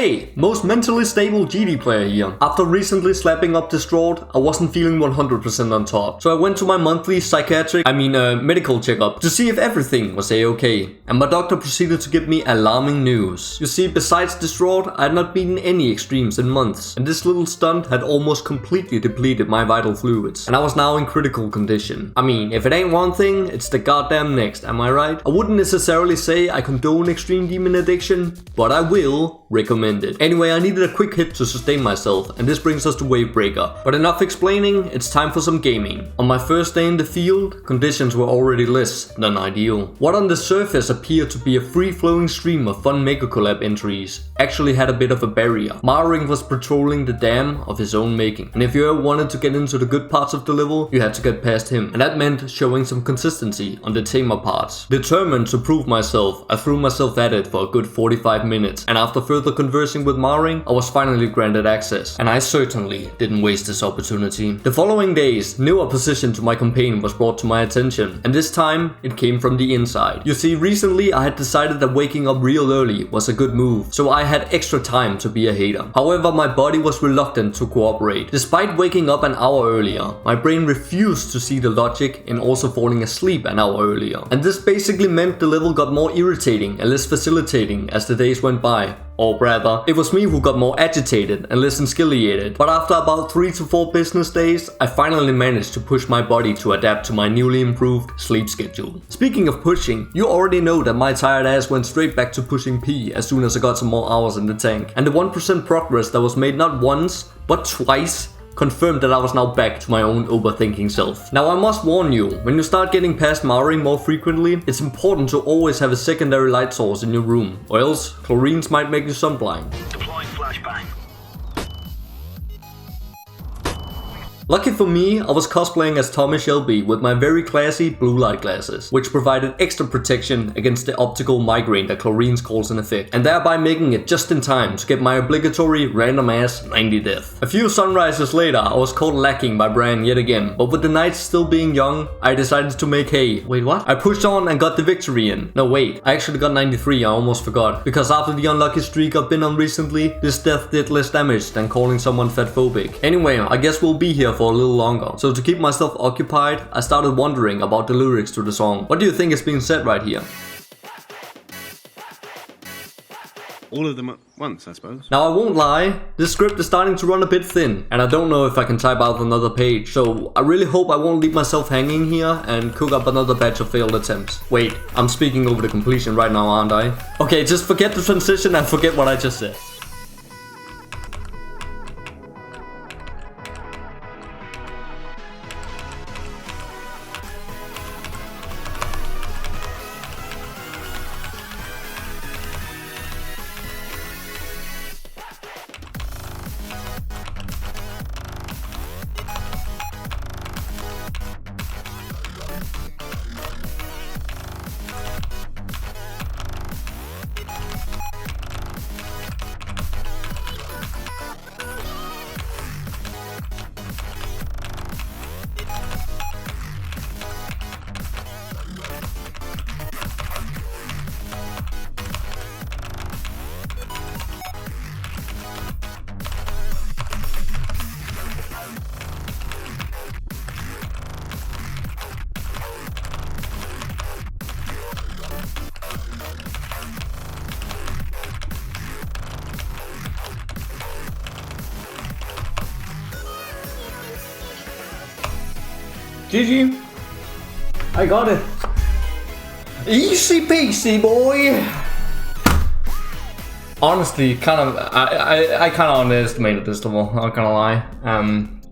Hey, most mentally stable GD player here. After recently slapping up Distraught, I wasn't feeling 100% on top. So I went to my monthly medical checkup to see if everything was a-okay. And my doctor proceeded to give me alarming news. You see, besides Distraught, I had not beaten any extremes in months. And this little stunt had almost completely depleted my vital fluids. And I was now in critical condition. I mean, if it ain't one thing, it's the goddamn next, am I right? I wouldn't necessarily say I condone extreme demon addiction, but I will recommend it. Anyway, I needed a quick hit to sustain myself, and this brings us to WaveBreaker. But enough explaining, it's time for some gaming. On my first day in the field, conditions were already less than ideal. What on the surface appeared to be a free-flowing stream of fun Mega Collab entries actually had a bit of a barrier. MarEng was patrolling the dam of his own making, and if you ever wanted to get into the good parts of the level, you had to get past him, and that meant showing some consistency on the tamer parts. Determined to prove myself, I threw myself at it for a good 45 minutes, and after further conversing with MarEng, I was finally granted access, and I certainly didn't waste this opportunity. The following days, new opposition to my campaign was brought to my attention, and this time it came from the inside. You see, recently I had decided that waking up real early was a good move, so I had extra time to be a hater. However, my body was reluctant to cooperate. Despite waking up an hour earlier, my brain refused to see the logic in also falling asleep an hour earlier, and this basically meant the level got more irritating and less facilitating as the days went by. Or rather, it was me who got more agitated and less ensciliated. But after about 3 to 4 business days, I finally managed to push my body to adapt to my newly improved sleep schedule. Speaking of pushing, you already know that my tired ass went straight back to pushing P as soon as I got some more hours in the tank. And the 1% progress that was made not once, but twice, confirmed that I was now back to my own overthinking self. Now I must warn you, when you start getting past MarEng more frequently, it's important to always have a secondary light source in your room, or else Chlorines might make you sunblind. Deploying flashbang. Lucky for me, I was cosplaying as Tommy Shelby with my very classy blue light glasses, which provided extra protection against the optical migraine that Chlorines calls in effect, and thereby making it just in time to get my obligatory random ass 90 death. A few sunrises later, I was caught lacking by Bran yet again, but with the nights still being young, I decided to make hay. Wait, what? I pushed on and got the victory in. No wait, I actually got 93, I almost forgot. Because after the unlucky streak I've been on recently, this death did less damage than calling someone fatphobic. Anyway, I guess we'll be here for a little longer. So to keep myself occupied, I started wondering about the lyrics to the song. What do you think is being said right here? All of them at once, I suppose. Now I won't lie, this script is starting to run a bit thin, and I don't know if I can type out another page, so I really hope I won't leave myself hanging here and cook up another batch of failed attempts. Wait, I'm speaking over the completion right now, aren't I? Okay, just forget the transition and forget what I just said. GG. I got it. Easy peasy, boy. Honestly, I kind of underestimated this level, not gonna lie.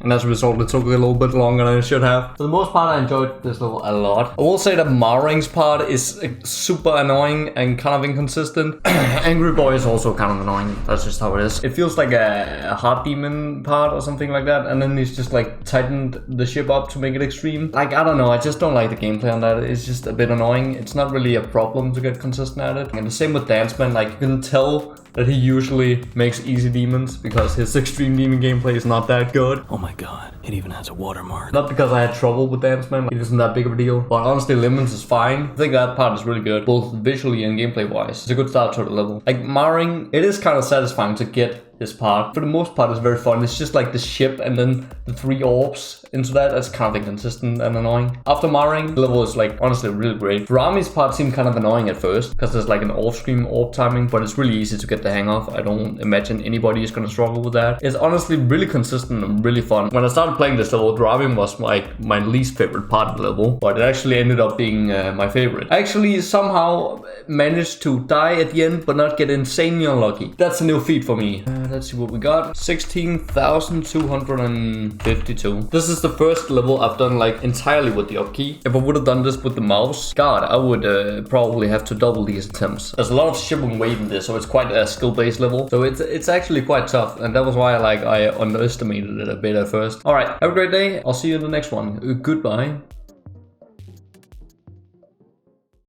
And as a result, it took a little bit longer than it should have. For the most part, I enjoyed this level a lot. I will say that Mareng's part is super annoying and kind of inconsistent. AngryBoy is also kind of annoying. That's just how it is. It feels like a hard demon part or something like that. And then he's just like tightened the ship up to make it extreme. Like, I don't know. I just don't like the gameplay on that. It's just a bit annoying. It's not really a problem to get consistent at it. And the same with Danzmen. Like, you can tell that he usually makes easy demons because his extreme demon gameplay is not that good. Oh my god, it even has a watermark. Not because I had trouble with Danzmen, it isn't that big of a deal. But honestly, Lemons is fine. I think that part is really good, both visually and gameplay wise. It's a good start to the level. Like MarEng, it is kind of satisfying to get this part. For the most part, it's very fun. It's just like the ship and then the 3 orbs into that. That's kind of inconsistent and annoying. After MarEng, the level is like honestly really great. Dorami's part seemed kind of annoying at first because there's like an off-screen orb timing, but it's really easy to get the hang of. I don't imagine anybody is going to struggle with that. It's honestly really consistent and really fun. When I started playing this level, Dorami was like my least favorite part of the level, but it actually ended up being my favorite. I actually somehow managed to die at the end, but not get insanely unlucky. That's a new feat for me. Let's see what we got. 16,252. This is the first level I've done like entirely with the up key. If I would have done this with the mouse, God, I would probably have to double these attempts. There's a lot of shipping weight in this, so it's quite a skill-based level. So it's actually quite tough, and that was why I underestimated it a bit at first. All right, have a great day. I'll see you in the next one. Goodbye.